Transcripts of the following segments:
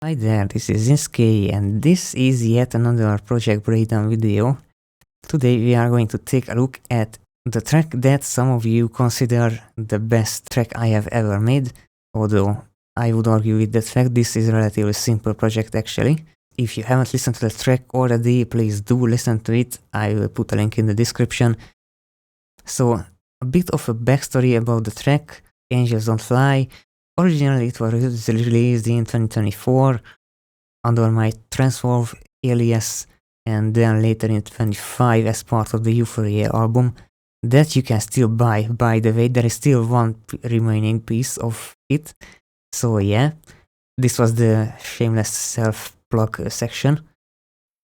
Hi there, this is Zinski, and this is yet another project breakdown video. Today we are going to take a look at the track that some of you consider the best track I have ever made, although I would argue with that fact this is a relatively simple project actually. If you haven't listened to the track already, please do listen to it, I will put a link in the description. So, a bit of a backstory about the track, Angels Don't Fly. Originally it was released in 2024 under my Trance alias, and then later in 2025 as part of the Euphoria album that you can still buy. By the way, there is still one remaining piece of it. So yeah, this was the shameless self-plug section.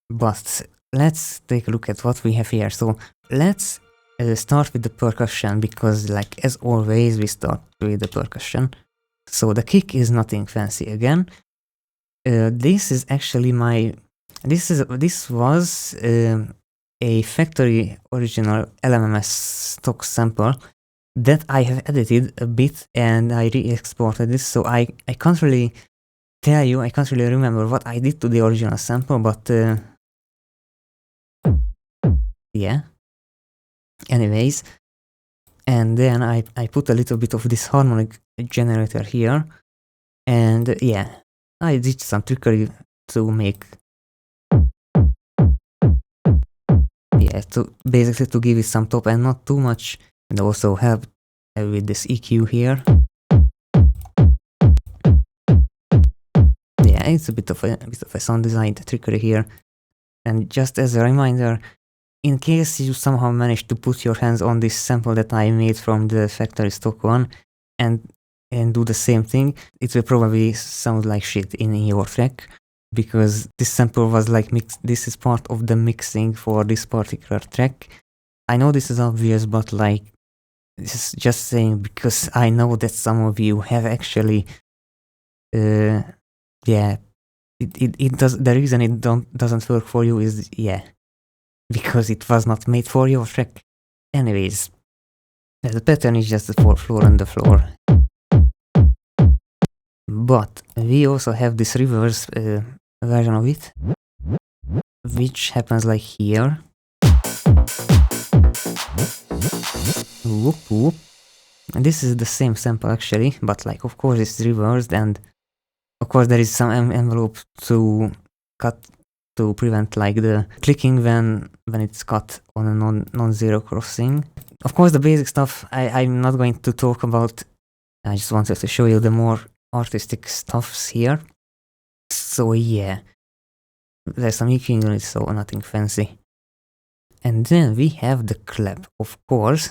But let's take a look at what we have here. So let's start with the percussion, because like as always we start with the percussion. So the kick is nothing fancy again. This is actually this was a factory original LMMS stock sample that I have edited a bit and I re-exported this, so I can't really tell you, I can't really remember what I did to the original sample, but yeah. Anyways, and then I put a little bit of this harmonic generator here, and yeah, I did some trickery to make, yeah, to basically to give it some top and not too much, and also help with this EQ here. Yeah, it's a bit of a sound design trickery here. And just as a reminder, in case you somehow manage to put your hands on this sample that I made from the factory stock one and do the same thing, it will probably sound like shit in your track, because this sample was like mixed. This is part of the mixing for this particular track. I know this is obvious, but like, this is just saying because I know that some of you have actually yeah, it does. The reason it doesn't work for you is, yeah, because it was not made for your track. Anyways, the pattern is just the 4th floor and the floor. But we also have this reverse version of it, which happens like here. Whoop whoop. And this is the same sample actually, but like of course it's reversed, and of course there is some envelope to cut to prevent like the clicking when it's cut on a non-zero crossing. Of course the basic stuff I'm not going to talk about. I just wanted to show you the more artistic stuffs here. So yeah, there's some EQ units, so nothing fancy. And then we have the clap, of course.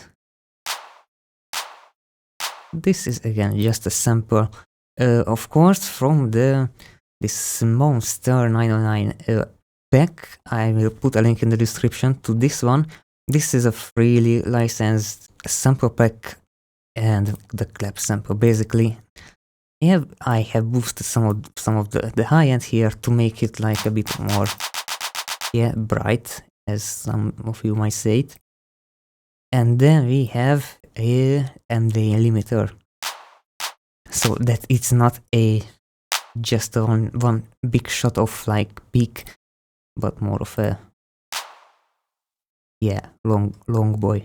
This is again just a sample, of course, from this Monster 909 pack. I will put a link in the description to this one. This is a freely licensed sample pack and the clap sample basically. Yeah, I have boosted some of the high end here to make it like a bit more, yeah, bright, as some of you might say it. And then we have a MD limiter, so that it's not just one big shot of like peak, but more of a, yeah, long boy.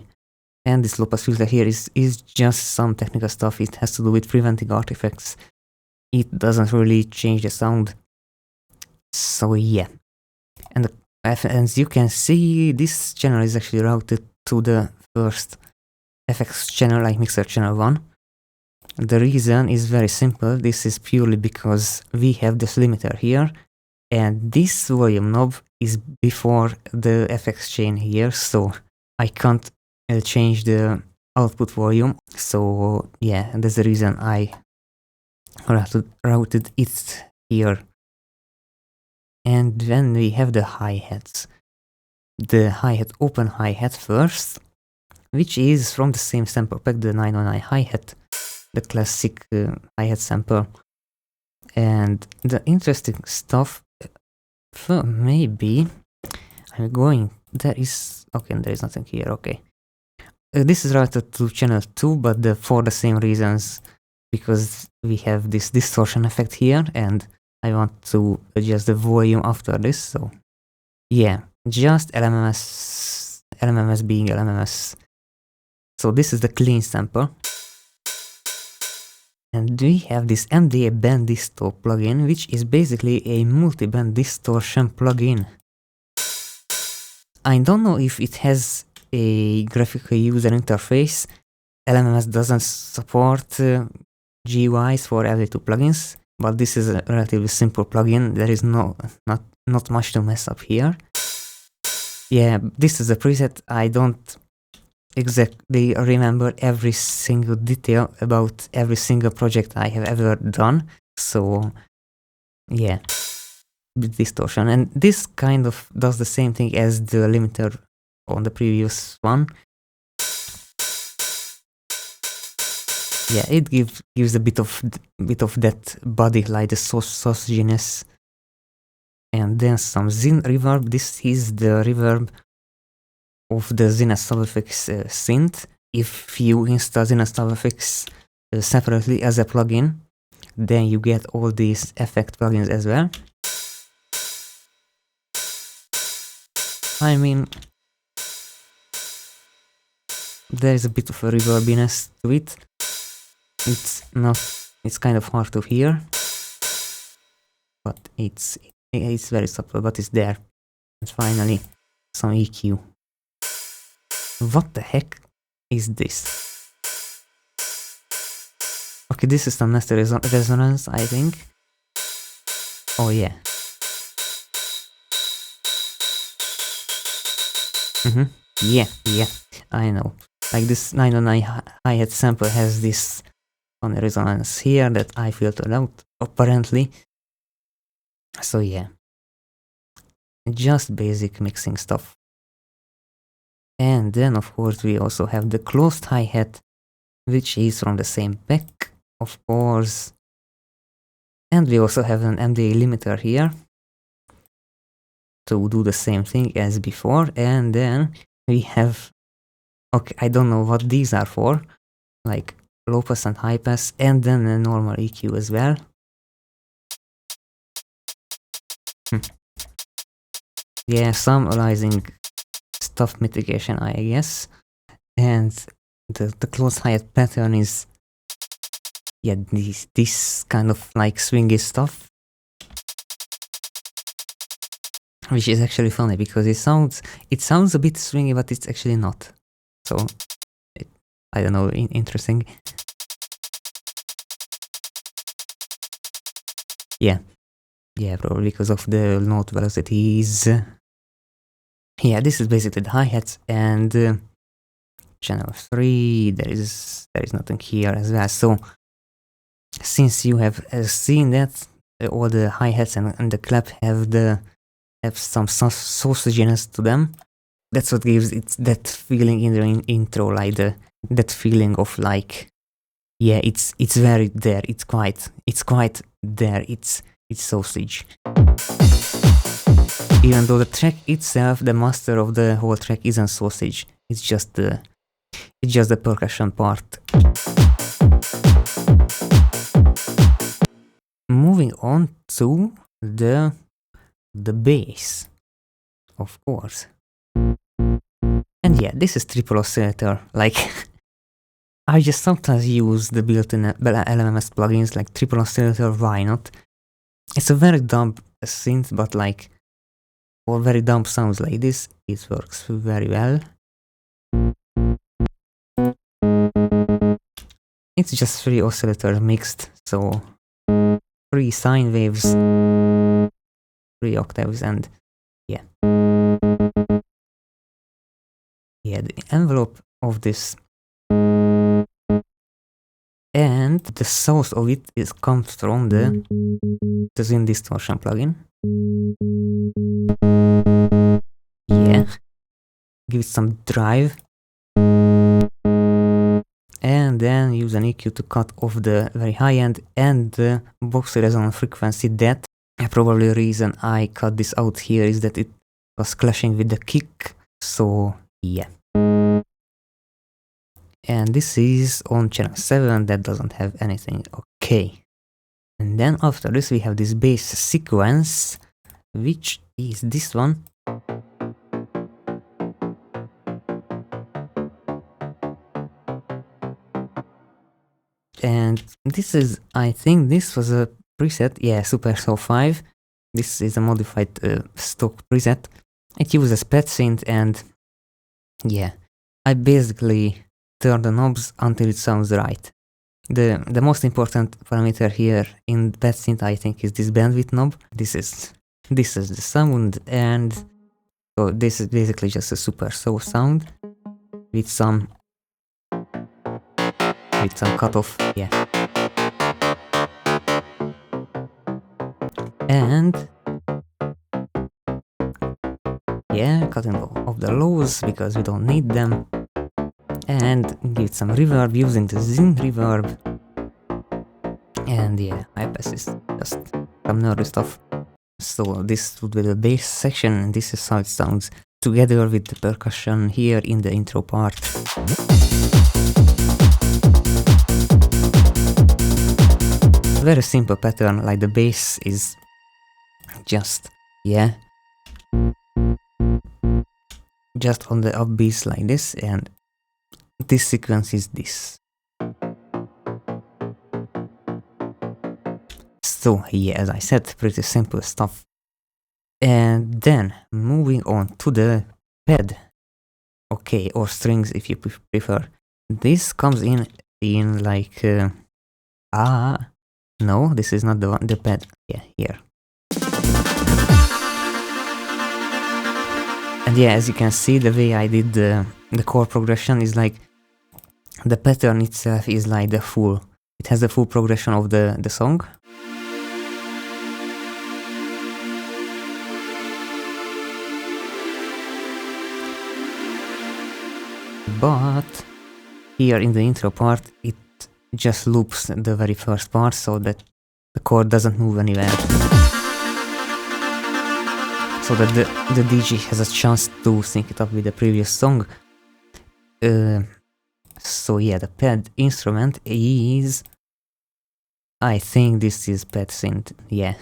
And this low pass filter here is just some technical stuff. It has to do with preventing artifacts. It doesn't really change the sound. So yeah, and as you can see, this channel is actually routed to the first FX channel, like mixer channel 1. The reason is very simple. This is purely because we have this limiter here, and this volume knob is before the FX chain here, so I can't change the output volume. So yeah, that's the reason I routed it here. And then we have the hi-hats. The hi-hat, open hi-hat first, which is from the same sample pack, the 909 hi-hat, the classic hi-hat sample. And the interesting stuff, maybe I'm going, there is nothing here, okay. This is routed to channel 2, but for the same reasons, because we have this distortion effect here, and I want to adjust the volume after this, so yeah, just LMMS being LMMS. So this is the clean sample. And we have this MDA band disto plugin, which is basically a multi-band distortion plugin. I don't know if it has a graphical user interface. LMMS doesn't support GUIs for LA2 plugins, but this is a relatively simple plugin. There is not much to mess up here. Yeah, this is a preset. I don't exactly remember every single detail about every single project I have ever done, so yeah, distortion. And this kind of does the same thing as the limiter on the previous one. Yeah, it gives a bit of that body, like the sausaginess. And then some Zin reverb. This is the reverb of the Zinus SubFX synth. If you install Zinus SubFX separately as a plugin, then you get all these effect plugins as well. I mean, there is a bit of a reverbiness to it. It's kind of hard to hear, but it's very subtle, but it's there. And finally, some EQ. What the heck is this? Okay, this is some master resonance, I think. Oh yeah. Yeah, I know. Like this 909 hi-hat sample has this on resonance here that I filtered out, apparently. So yeah. Just basic mixing stuff. And then of course we also have the closed hi-hat, which is from the same pack, of course. And we also have an MDA limiter here to do the same thing as before. And then we have, okay, I don't know what these are for, like low pass and high pass, and then a normal EQ as well. Yeah, some aliasing stuff mitigation, I guess. And the close hi-hat pattern is, yeah, this kind of like swingy stuff, which is actually funny because it sounds a bit swingy, but it's actually not. So I don't know, interesting. Yeah, probably because of the note velocities. Yeah, this is basically the hi-hats, and channel 3, there is nothing here as well. So since you have seen that all the hi-hats and the clap have some sausaginess to them, that's what gives it that feeling in the intro, like that feeling of like, yeah, it's very there, it's quite there, it's sausage. Even though the track itself, the master of the whole track isn't sausage, it's just the percussion part. Moving on to the bass, of course. And yeah, this is triple oscillator. Like, I just sometimes use the built-in LMMS plugins like triple oscillator, why not? It's a very dumb synth, but like, for very dumb sounds like this, it works very well. It's just 3 oscillators mixed, so 3 sine waves, 3 octaves, and yeah. Yeah, the envelope of this and the source of it comes from the Zin distortion plugin. Yeah, give it some drive, and then use an EQ to cut off the very high end and the box resonance frequency. That probably the reason I cut this out here is that it was clashing with the kick. So yeah. And this is on channel 7, that doesn't have anything. Okay. And then after this we have this bass sequence, which is this one. And this is, I think this was a preset, yeah, Super Saw 5. This is a modified stock preset. It uses pad synth, and yeah, I basically turn the knobs until it sounds right. The most important parameter here in pad synth, I think, is this bandwidth knob. This is the sound, and so this is basically just a Super Saw sound with some cutoff, yeah. And yeah, cutting off the lows because we don't need them, and give some reverb using the Zin reverb. And yeah, high pass is just some nerdy stuff. So this would be the bass section, and this is how it sounds together with the percussion here in the intro part. Very simple pattern, like the bass is just, yeah, just on the upbeats like this, and this sequence is this. So yeah, as I said, pretty simple stuff. And then moving on to the pad, okay, or strings if you prefer. This comes in like no, this is not the pad. Yeah, here. And yeah, as you can see, the way I did the chord progression is like the pattern itself is like it has the full progression of the song. But here in the intro part, it just loops the very first part so that the chord doesn't move anywhere. So that the DJ has a chance to sync it up with the previous song. So yeah, the pad instrument is, I think this is pad synth, yeah.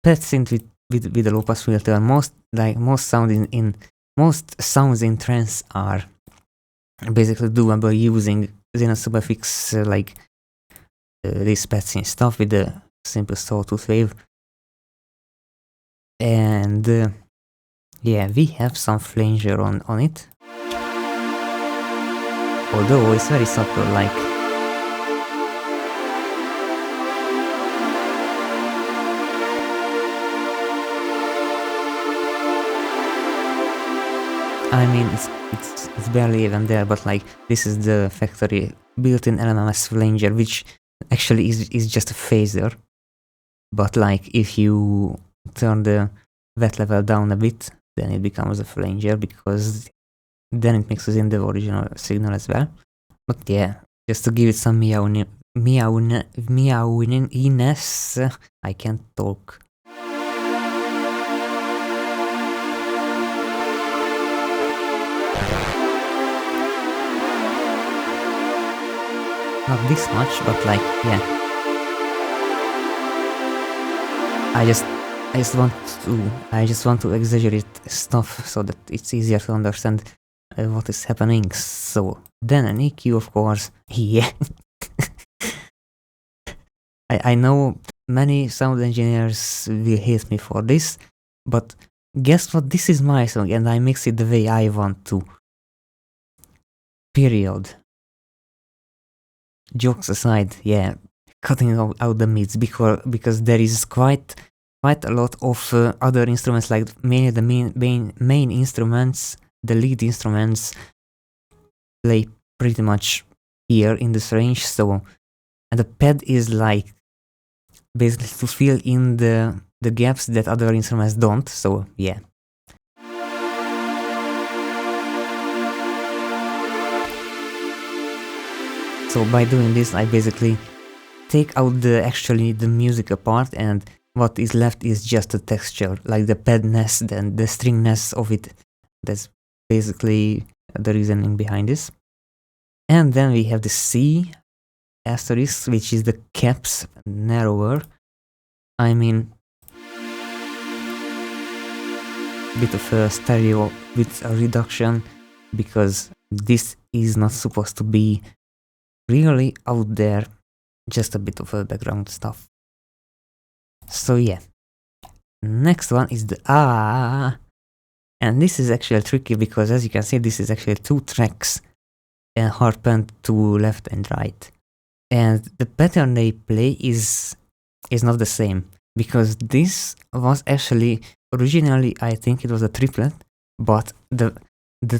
Pad synth with a low pass filter. Most sounds in trance are basically doable using Xenon Superfix, like this pad synth stuff with the simple sawtooth wave. And yeah, we have some flanger on it, although it's very subtle, like I mean, it's barely even there, but like this is the factory built-in LMMS flanger, which actually is just a phaser. But like if you turn the wet level down a bit, then it becomes a flanger, because then it mixes in the original signal as well. But yeah, just to give it some meowiness, I can't talk. Not this much, but like, yeah. I just want to exaggerate stuff so that it's easier to understand what is happening. So then an EQ, of course, yeah. I know many sound engineers will hate me for this, but guess what? This is my song, and I mix it the way I want to. Period. Jokes aside, yeah, cutting out the mids because there is quite a lot of other instruments, like mainly the main instruments, the lead instruments play pretty much here in this range. So, and the pad is like basically to fill in the gaps that other instruments don't. So yeah. So by doing this, I basically take out the musical part, and what is left is just the texture, like the padness and the stringness of it. That's basically the reasoning behind this. And then we have the C, asterisk, which is the caps narrower. I mean, bit of a stereo with a reduction, because this is not supposed to be really out there, just a bit of a background stuff. So yeah, next one is the and this is actually tricky, because as you can see, this is actually 2 tracks and harped to left and right, and the pattern they play is not the same, because this was actually originally, I think it was a triplet, but the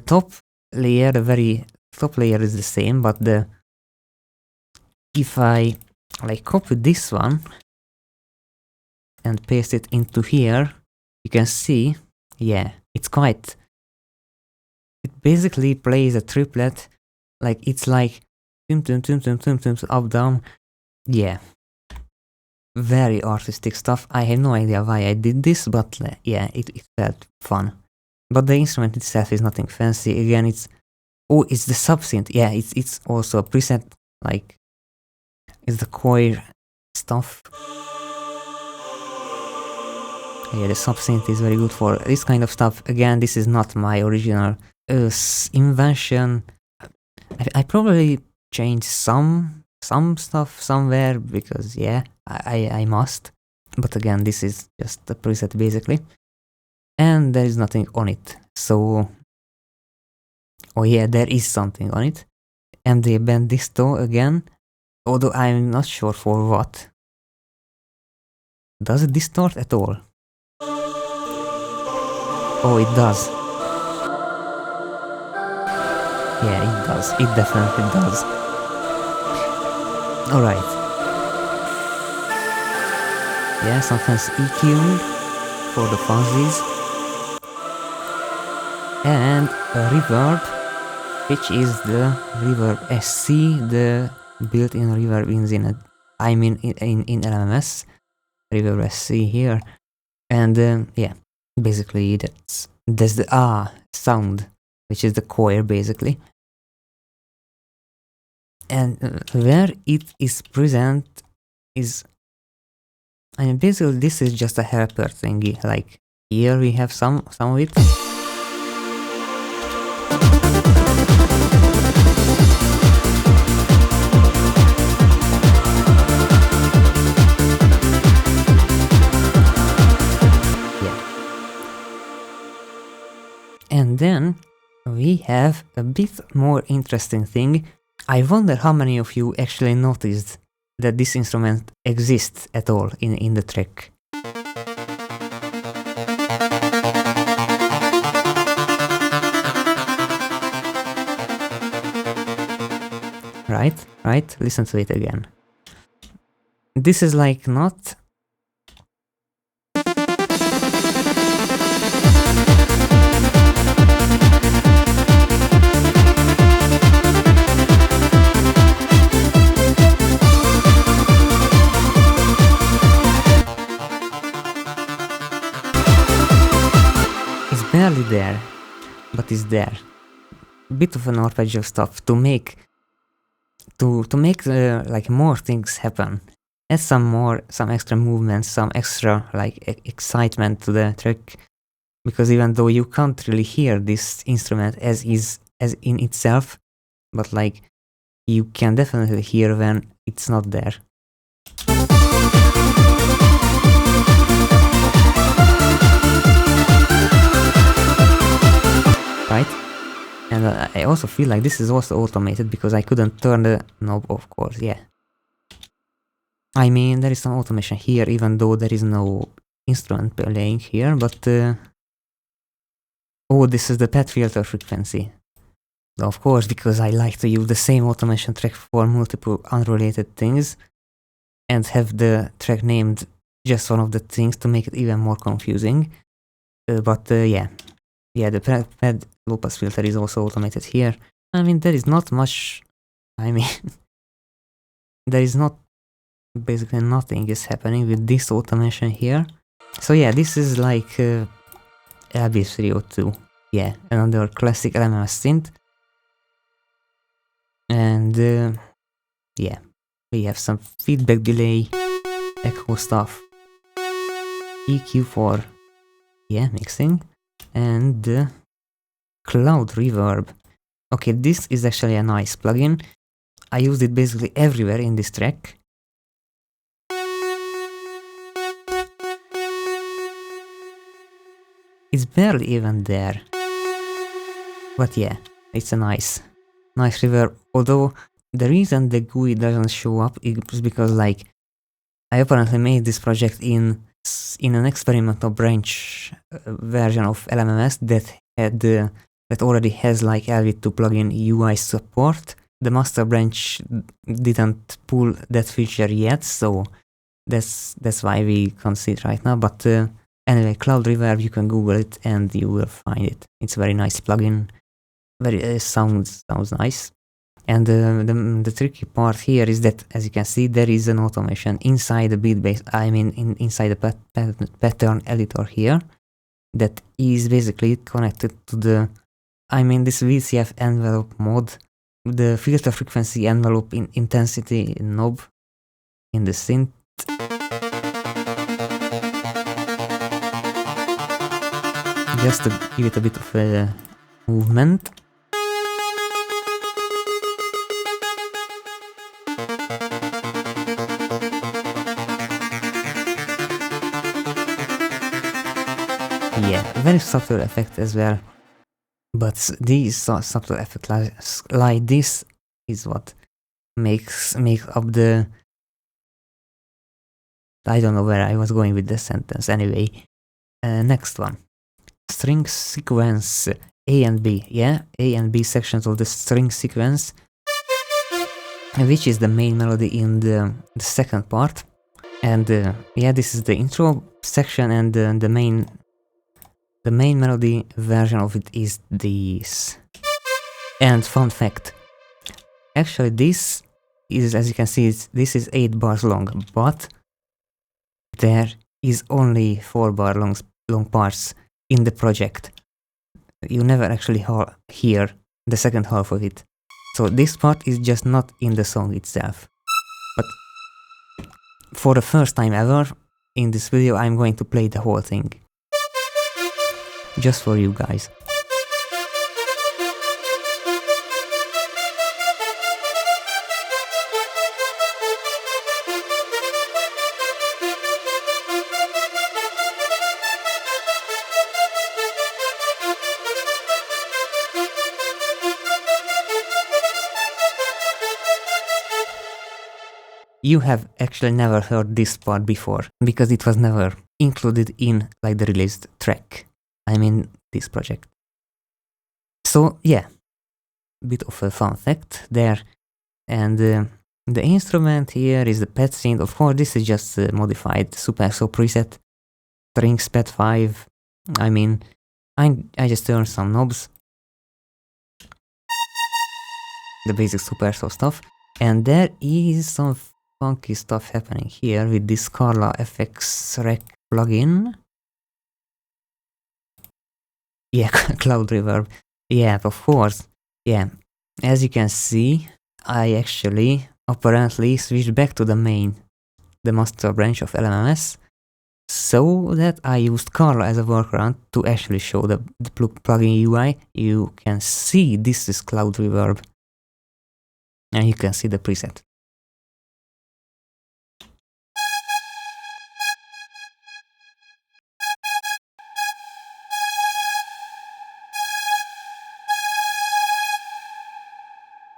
top layer, the very top layer is the same, but if I like copy this one and paste it into here, you can see, yeah, it basically plays a triplet, like it's like tum tum tum tum tum tum up down, yeah, very artistic stuff. I have no idea why I did this, but yeah, it felt fun. But the instrument itself is nothing fancy. Again, it's the subsynth. Yeah, it's also a preset, like it's the choir stuff. Yeah, the subsynth is very good for this kind of stuff. Again, this is not my original invention. I probably changed some stuff somewhere, because yeah, I must. But again, this is just the preset basically, and there is nothing on it. So, oh yeah, there is something on it, and they bend this toe again, although I'm not sure for what. Does it distort at all? Oh, it does. Yeah, it does. It definitely does. Alright. Yeah, sometimes EQing for the fuzzies. And a reverb, which is the reverb SC, the built-in reverb in LMMS. Reverb SC here. And yeah, basically that's the sound, which is the choir basically. And where it is present is, I mean, basically this is just a helper thingy. Like here we have some of it. Yeah. And then we have a bit more interesting thing. I wonder how many of you actually noticed that this instrument exists at all in the track. Right? Listen to it again. This is like not... barely there, but it's there. Bit of an arpeggio stuff to make like more things happen. Add some extra movements, some extra like excitement to the track, because even though you can't really hear this instrument as in itself, but like you can definitely hear when it's not there. Right? And I also feel like this is also automated, because I couldn't turn the knob, of course, yeah. I mean, there is some automation here, even though there is no instrument playing here, but... oh, this is the pad filter frequency. Of course, because I like to use the same automation track for multiple unrelated things, and have the track named just one of the things to make it even more confusing. Yeah. Yeah, the pad low-pass filter is also automated here. I mean, there is not much... I mean... there is not... basically nothing is happening with this automation here. So yeah, this is like... LB302. Yeah, another classic LMMS synth. And... yeah. We have some feedback delay, echo stuff, EQ for, yeah, mixing, and cloud reverb. Okay, this is actually a nice plugin. I used it basically everywhere in this track. It's barely even there. But yeah, it's a nice reverb. Although the reason the GUI doesn't show up is because, like, I apparently made this project in an experimental branch version of LMMS that already has like LV2 plugin UI support. The master branch didn't pull that feature yet, so that's why we can't see it right now. But anyway, Cloud Reverb, you can Google it and you will find it. It's a very nice plugin. Very sounds nice. And the tricky part here is that, as you can see, there is an automation inside the beat base. I mean, inside the pattern editor here, that is basically connected to the, I mean, this VCF envelope mod, the filter frequency envelope in intensity knob in the synth. Just to give it a bit of a movement. Yeah, very subtle effect as well, but these subtle effects like this is what make up the, I don't know where I was going with this sentence. Anyway, next one, string sequence A and B. Yeah, A and B sections of the string sequence, which is the main melody in the second part. And yeah, this is the intro section, and the main melody version of it is this. And fun fact, actually this is, as you can see, this is 8 bars long, but there is only 4 bar long parts in the project. You never actually hear the second half of it. So this part is just not in the song itself. But for the first time ever in this video, I'm going to play the whole thing. Just for you guys. You have actually never heard this part before, because it was never included in like the released track. I mean, this project. So yeah, bit of a fun fact there. And the instrument here is the pad synth. Of course, this is just a modified Super So preset, strings pad 5. I mean, I just turned some knobs, the basic Super So stuff, and there is some funky stuff happening here with this Carla FX Rec plugin. Yeah, Cloud Reverb. Yeah, of course. Yeah, as you can see, I actually apparently switched back to the master branch of LMMS, so that I used Carla as a workaround to actually show the plugin UI. You can see this is Cloud Reverb, and you can see the preset.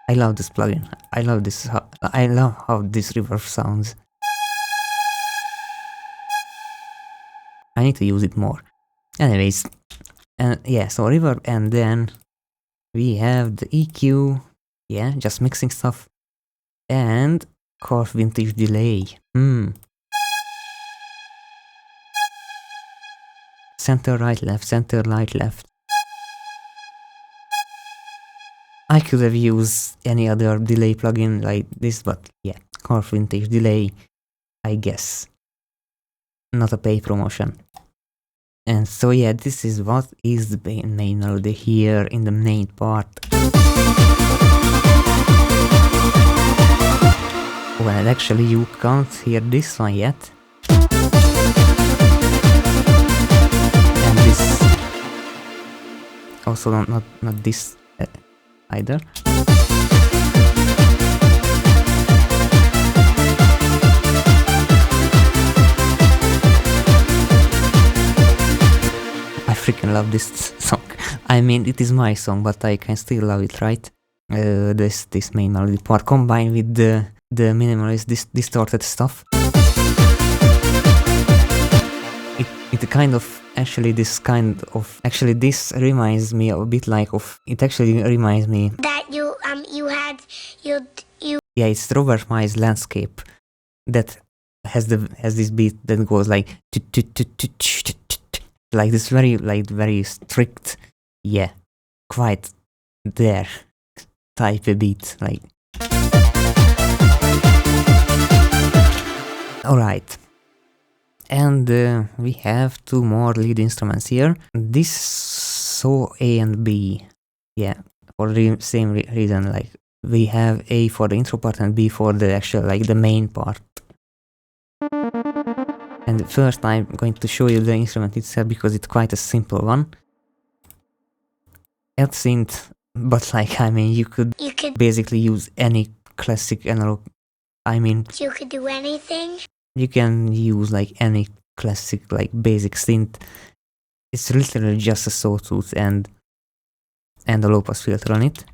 I love this plugin. I love how this reverb sounds. I need to use it more. Anyways, and yeah, so reverb, and then we have the EQ. Yeah, just mixing stuff, and coarse vintage delay. Center right left, center right left. I could have used any other delay plugin like this, but yeah, coarse vintage delay, I guess. Not a paid promotion. And so yeah, this is what is the main melody here in the main part. Oh, and And actually you can't hear this one yet. And this also not this either. I freaking love this song. I mean, it is my song, but I can still love it, right? This main melody part combined with the minimalist distorted stuff. It kind of actually this reminds me a bit like of. It actually reminds me that you yeah, it's Robert Miles' Landscape that has this beat that goes like this very strict, yeah, quite there type of beat, like. Alright, and we have two more lead instruments here. This so A and B, yeah, for the same reason, like we have A for the intro part and B for the actual, like the main part. And first I'm going to show you the instrument itself because it's quite a simple one. L synth, but like, I mean, you could basically use any classic analog. I mean, you could do anything. You can use like any classic, like basic synth. It's literally just a sawtooth and a low pass filter on it.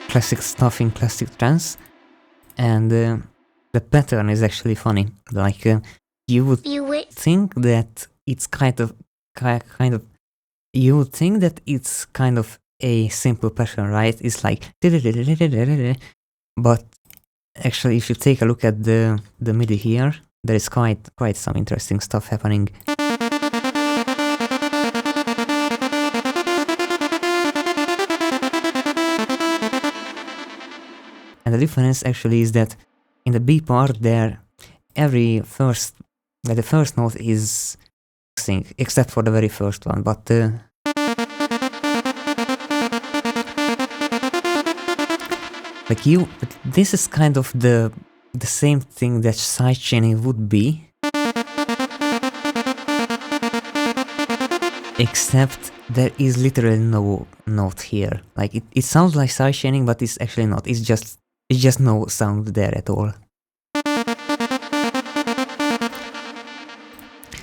Classic stuff in classic trance, and the pattern is actually funny. Like you would think that it's kind of you would think that it's kind of a simple pattern, right? It's like, but actually, if you take a look at the MIDI here, there is quite some interesting stuff happening. And the difference actually is that in the B part there, the first note is sync, except for the very first one, but this is kind of the same thing that sidechaining would be, except there is literally no note here. Like it sounds like sidechaining, but it's actually not. It's just no sound there at all.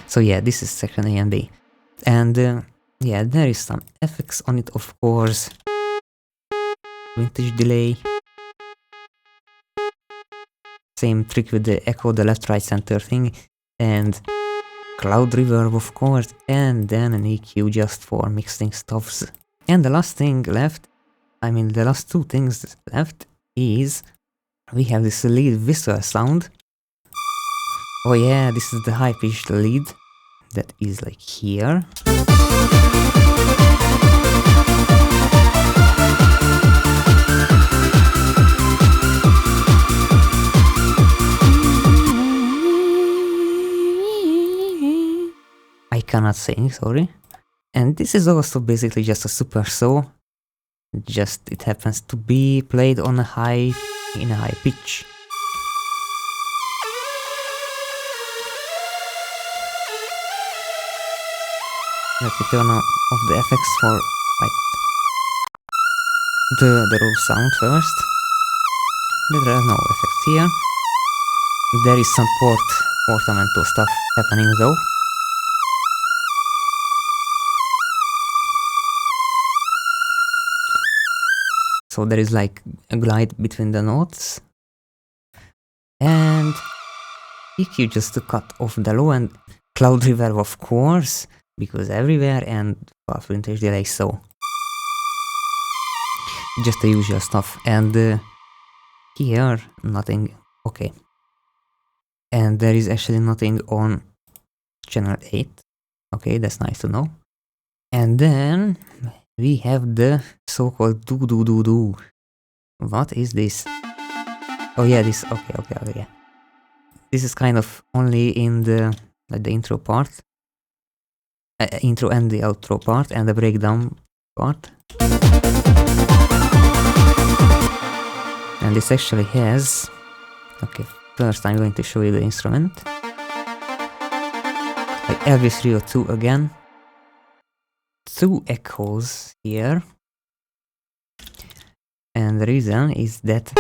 So yeah, this is section A and B. And yeah, there is some effects on it, of course. Vintage delay. Same trick with the echo, the left, right, center thing. And cloud reverb, of course. And then an EQ just for mixing stuffs. And the last thing left, the last two things left is we have this lead whistle sound. Oh yeah, this is the high-pitched lead. That is like here. I cannot sing, sorry. And this is also basically just a super saw. Just it happens to be played on a high pitch. Let me turn off the effects for the raw sound first. There are no effects here. There is some portamento stuff happening though. So there is like a glide between the notes. And EQ just to cut off the low, and cloud reverb, of course, because everywhere, and vintage delay, so just the usual stuff. And here nothing. Okay, and there is actually nothing on channel 8. Okay, that's nice to know. And then we have the so-called do. What is this? Oh yeah, this. Okay, yeah. This is kind of only in the intro part. intro and the outro part and the breakdown part. And this actually has, okay, first I'm going to show you the instrument. Like LV302 again. 2 echoes here. And the reason is that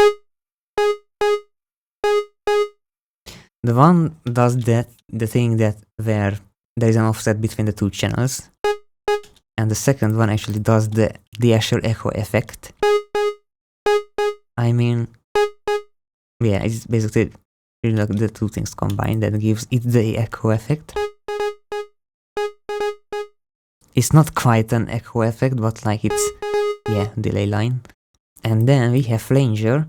the one does the thing that where there is an offset between the 2 channels. And the second one actually does the actual echo effect. I mean, yeah, it's basically really like the 2 things combined that gives it the echo effect. It's not quite an echo effect, but like it's, yeah, delay line. And then we have flanger.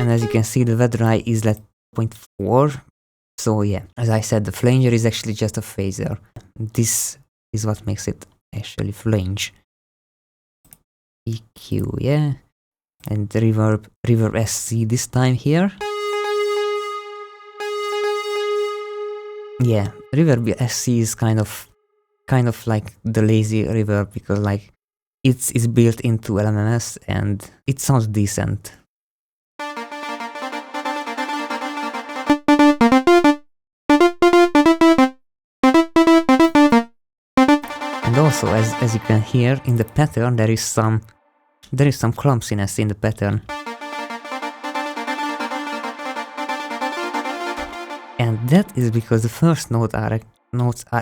And as you can see, the dry is like 0.4. So yeah, as I said, the flanger is actually just a phaser. This is what makes it actually flange. EQ, yeah. And reverb SC this time here. Yeah, reverb SC is kind of like the lazy reverb, because like it's built into LMMS and it sounds decent. And also, as you can hear in the pattern, there is some clumsiness in the pattern. And that is because the first notes are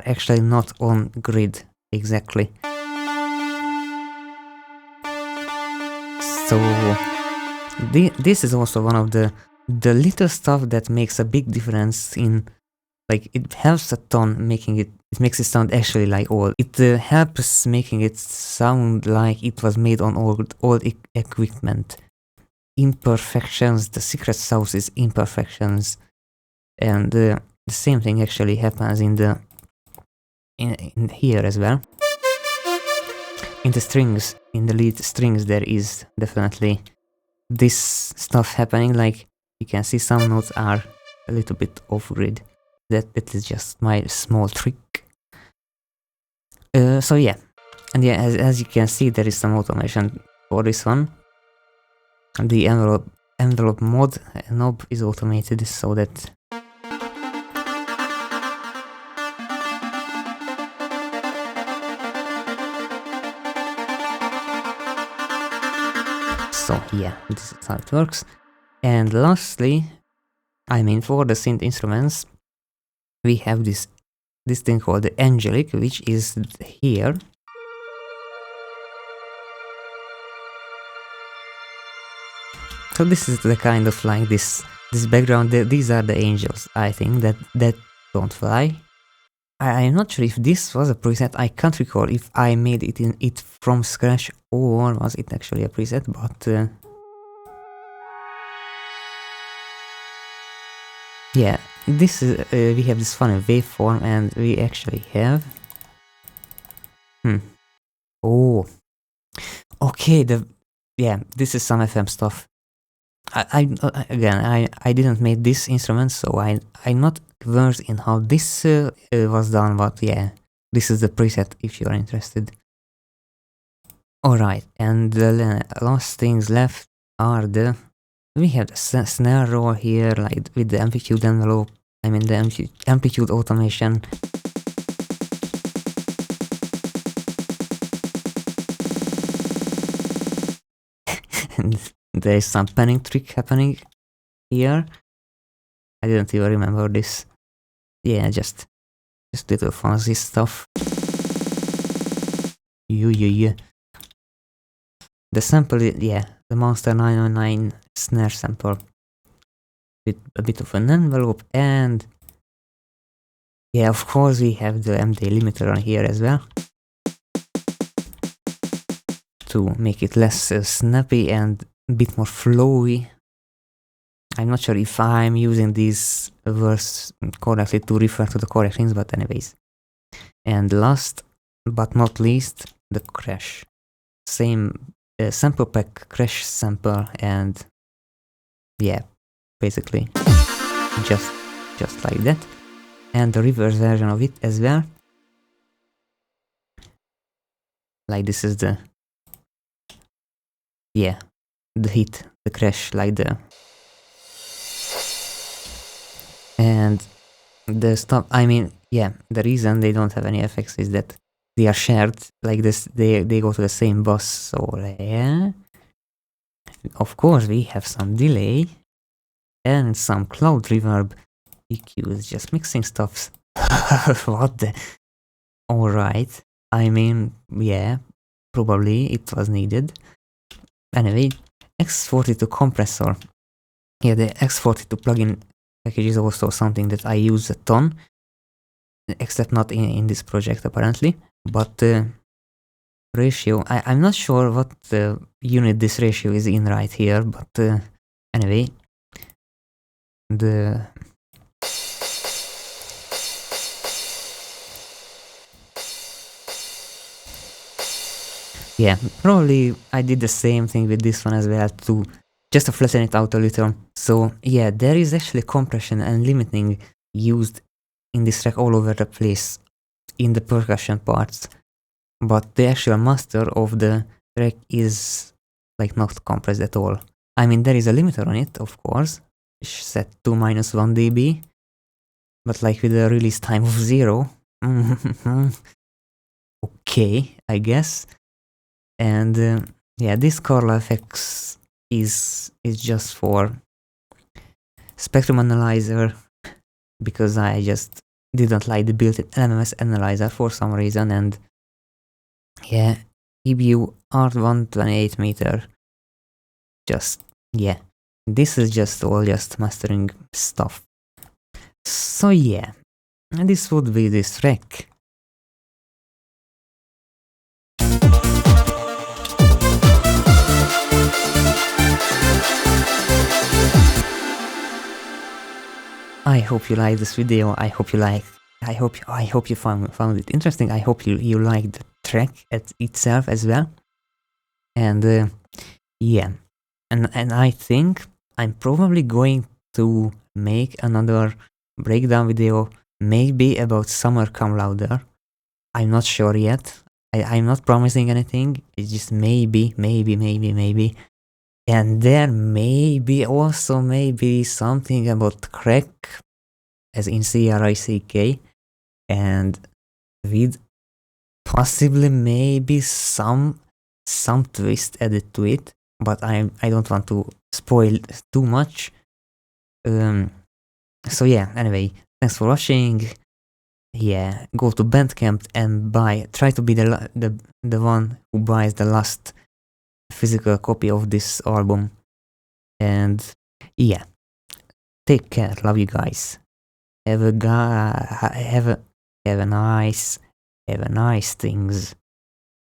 actually not on grid exactly. So this is also one of the little stuff that makes a big difference in, like, it helps a ton making it makes it sound actually like old. It helps making it sound like it was made on old equipment. Imperfections, the secret sauce is imperfections. And the same thing actually happens in here as well. In the strings, in the lead strings, there is definitely this stuff happening. Like you can see some notes are a little bit off grid. That is just my small trick. So yeah, and yeah, as you can see, there is some automation for this one. The envelope mod knob is automated so that so yeah, this is how it works. And lastly, I mean, for the synth instruments, we have this thing called the Angelic, which is here. So this is the kind of like this background. These are the angels, I think, that don't fly. I'm not sure if this was a preset. I can't recall if I made it from scratch or was it actually a preset, but yeah, this is we have this funny waveform, and we actually have oh, okay, this is some FM stuff. I didn't make this instrument, so I'm not versed in how this was done, but yeah, this is the preset if you're interested. Alright, and the last things left are we have the snare roll here, like with the amplitude envelope, I mean the amplitude automation. And there is some panning trick happening here. I didn't even remember this. Yeah, just little fancy stuff. Yeah. The sample, yeah, the Monster 909 snare sample with a bit of an envelope, and yeah, of course we have the MD limiter on here as well to make it less snappy and a bit more flowy. I'm not sure if I'm using these words correctly to refer to the correct things, but anyways. And last but not least, the crash. Same sample pack crash sample, and yeah, basically just just like that, and the reverse version of it as well. Like this is the, yeah, the hit, the crash, like the, and the stop. I mean, yeah, the reason they don't have any effects is that they are shared, like this, they go to the same bus, so yeah. Of course we have some delay and some cloud reverb. EQ is just mixing stuffs. What the? Alright, I mean, yeah, probably it was needed. Anyway, X42 compressor. Yeah, the X42 plugin package is also something that I use a ton, except not in this project apparently, but ratio, I'm not sure what unit this ratio is in right here, but anyway, the yeah, probably I did the same thing with this one as well, to just to flatten it out a little. So yeah, there is actually compression and limiting used in this track all over the place in the percussion parts, but the actual master of the track is like not compressed at all. I mean, there is a limiter on it, of course, set to -1 dB, but like with a release time of 0, okay, I guess. And yeah, this Carla FX is just for spectrum analyzer, because I just didn't like the built-in LMMS analyzer for some reason, and yeah, EBU R128 meter, just, yeah, this is just all just mastering stuff. So yeah, this would be this track. I hope you liked this video. I hope you found it interesting. I hope you liked the track itself as well. And yeah, and I think I'm probably going to make another breakdown video, maybe about Summer Come Louder. I'm not sure yet. I'm not promising anything. It's just maybe. And there maybe also maybe something about crack, as in CRICK, and with possibly maybe some twist added to it, but I don't want to spoil too much. So yeah, anyway, thanks for watching. Yeah, go to Bandcamp and try to be the one who buys the last physical copy of this album. And yeah, take care, love you guys. Have a nice things.